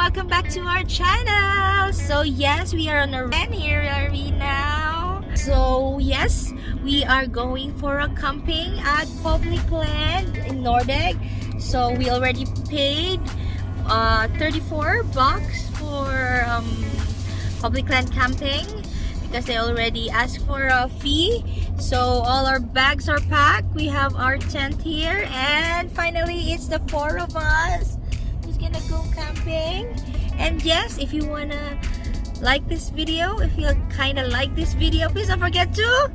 welcome back to our channel. So yes, we are on a run. Here are we now. So yes, we are going for a camping at Crownland in Nordegg. So we already paid 34 bucks for public land camping because they already asked for a fee. So all our bags are packed. We have our tent here, and finally it's the four of us who's gonna go camping. And yes, if you wanna like this video, if you kind of like this video, please don't forget to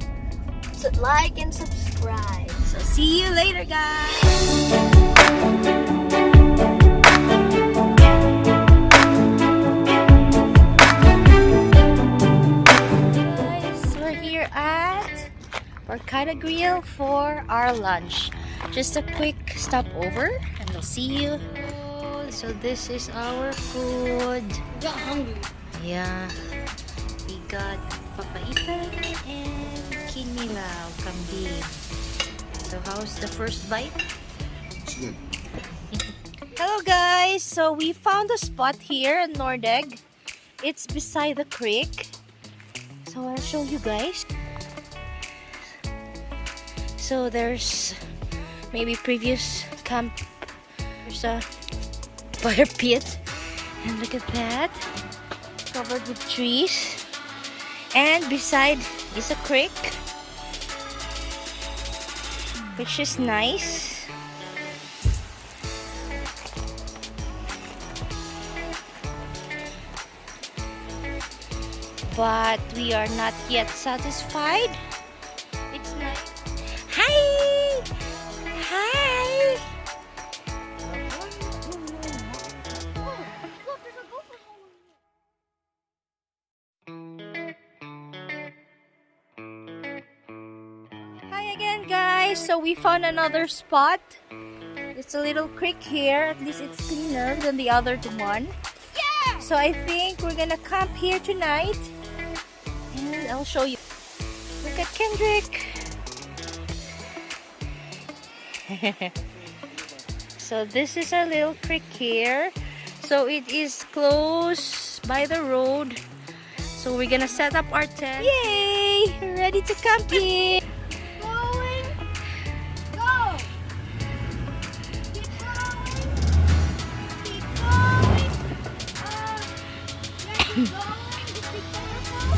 like and subscribe. So see you later, guys. Arcada Grill for our lunch. Just a quick stopover and we'll see you. So this is our food. Got hungry. Yeah, we got papaitan and kinilaw kambing. So how's the first bite? Hello guys, so we found a spot here in Nordegg. It's beside the creek, so I'll show you guys. So there's maybe previous camp. There's a fire pit, and look at that, covered with trees. And beside is a creek, which is nice. But we are not yet satisfied. It's nice. Hi! Hi! Hi again, guys. So we found another spot. It's a little creek here. At least it's cleaner than the other one. Yeah! So I think we're gonna camp here tonight. And I'll show you. Look at Kendrick. So this is a little creek here. So it is close by the road. So we're gonna set up our tent. Yay! We're ready to camp here. Going. Go. Keep going. Keep going. Keep going. Just be careful.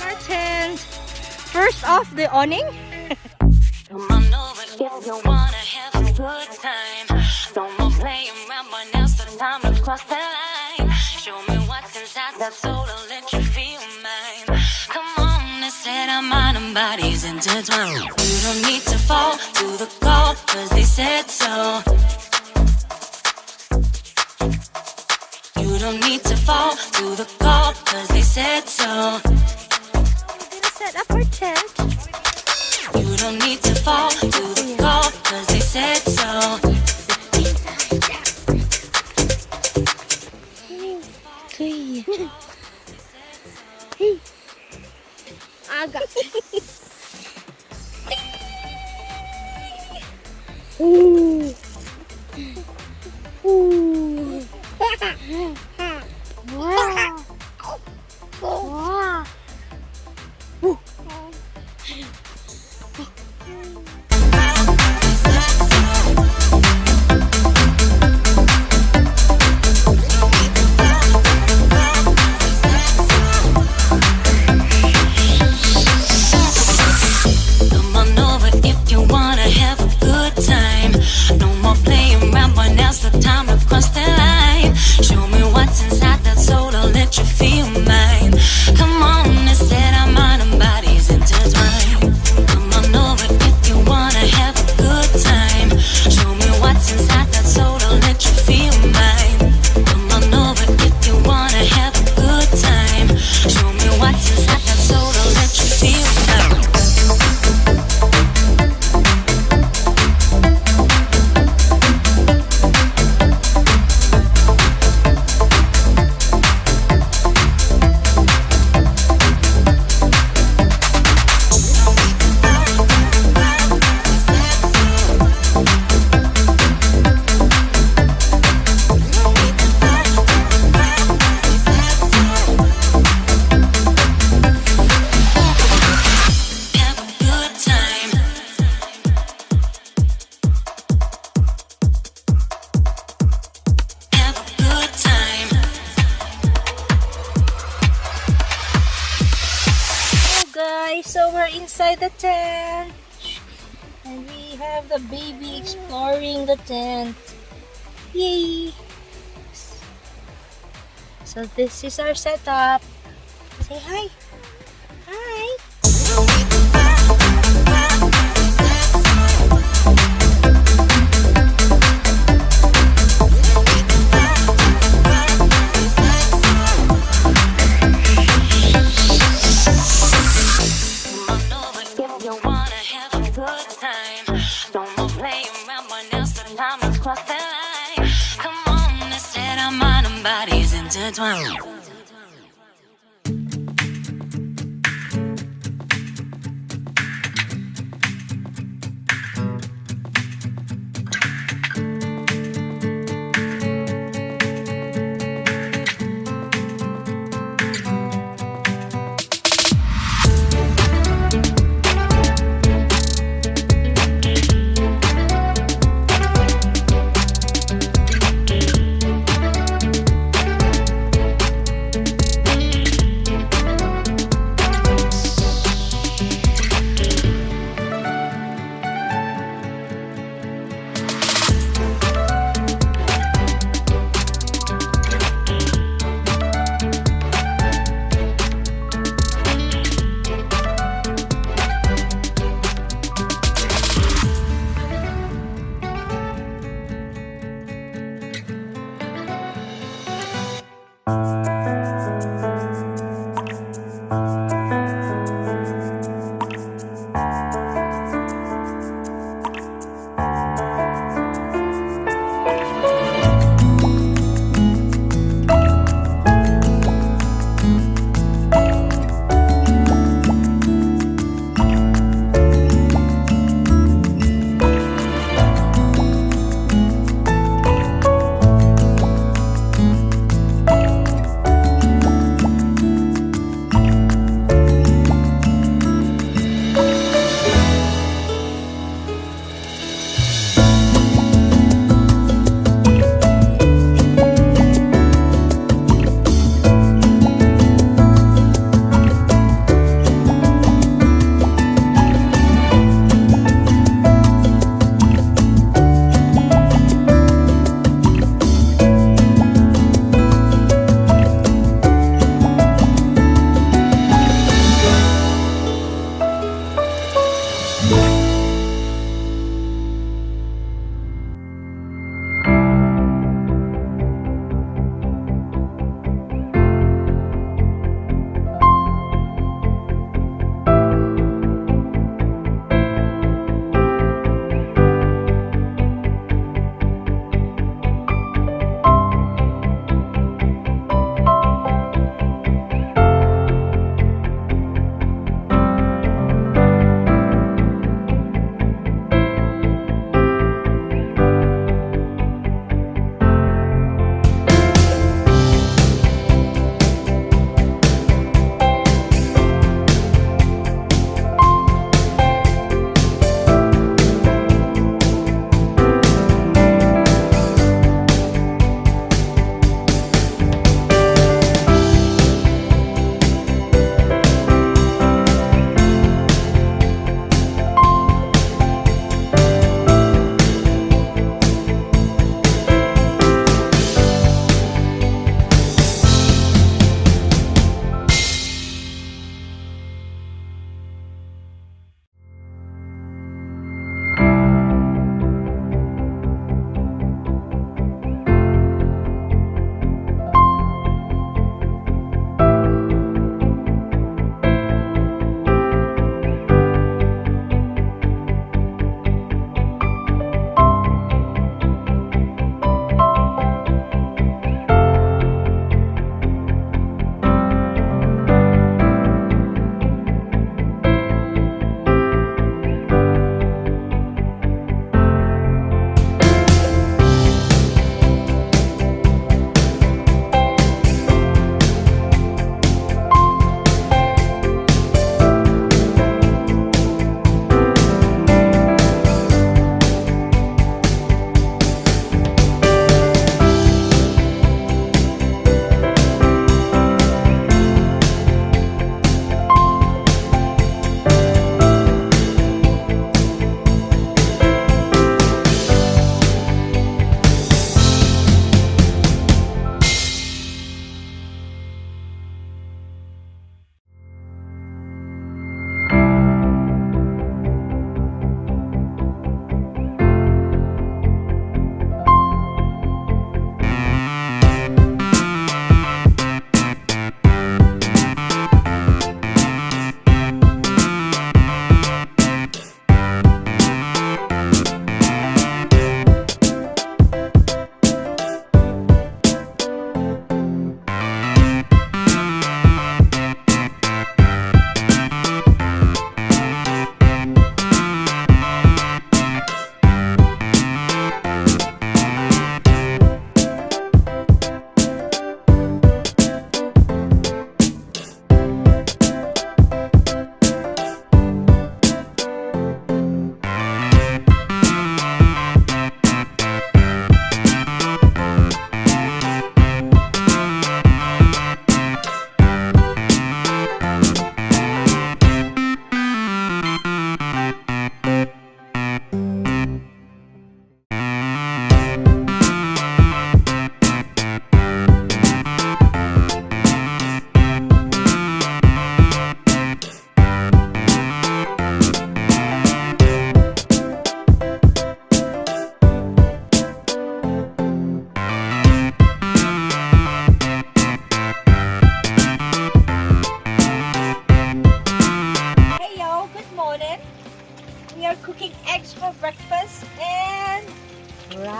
Our tent. First off the awning. Come on over if you wanna have a good time. Don't more playing around, but now's the time to cross the line. Show me what's inside that soul, I'll let you feel mine. Come on, let's set our mind and bodies intertwined. You don't need to fall to the call, cause they said so. You don't need to fall to the call, cause they said so. We're gonna set up our tent. You don't need to fall to the call, cause they said so. Hey. I got Ooh. Ooh. Wow. Wow. Ooh. inside the tent. And we have the baby exploring the tent. Yay! So this is our setup. Say hi. Hi. You wanna have a good time. Don't more play around, but now's the time to cross the line. Come on, let's set our mind and bodies intertwined.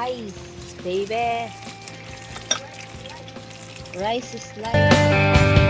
slice, baby. Rice slice.